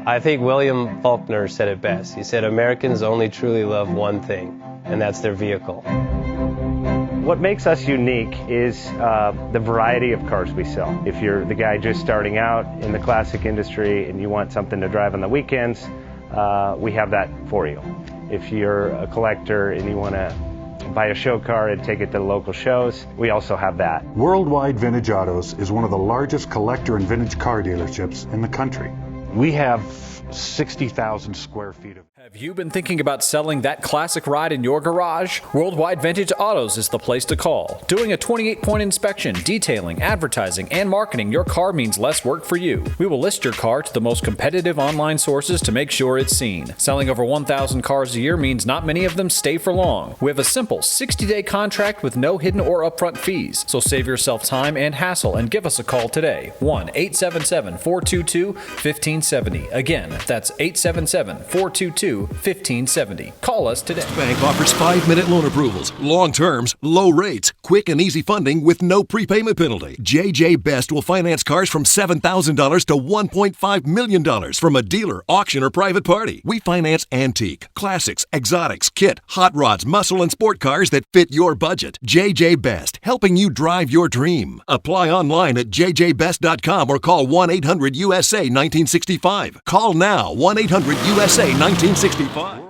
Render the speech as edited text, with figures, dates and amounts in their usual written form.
I think William Faulkner said it best. He said, Americans only truly love one thing, and that's their vehicle. What makes us unique is the variety of cars we sell. If you're the guy just starting out in the classic industry and you want something to drive on the weekends, we have that for you. If you're a collector and you want to buy a show car and take it to the local shows, we also have that. Worldwide Vintage Autos is one of the largest collector and vintage car dealerships in the country. We have 60,000 square feet of... Have you been thinking about selling that classic ride in your garage? Worldwide Vintage Autos is the place to call. Doing a 28-point inspection, detailing, advertising, and marketing your car means less work for you. We will list your car to the most competitive online sources to make sure it's seen. Selling over 1,000 cars a year means not many of them stay for long. We have a simple 60-day contract with no hidden or upfront fees. So save yourself time and hassle and give us a call today. 1-877-422-1570. Again, that's 877-422-1570. Call us today. Bank offers 5-minute loan approvals, long terms, low rates, quick and easy funding with no prepayment penalty. JJ Best will finance cars from $7,000 to $1.5 million from a dealer, auction, or private party. We finance antique, classics, exotics, kit, hot rods, muscle, and sport cars that fit your budget. JJ Best, helping you drive your dream. Apply online at jjbest.com or call 1-800-USA-1965. Call now, 1-800-USA-1965.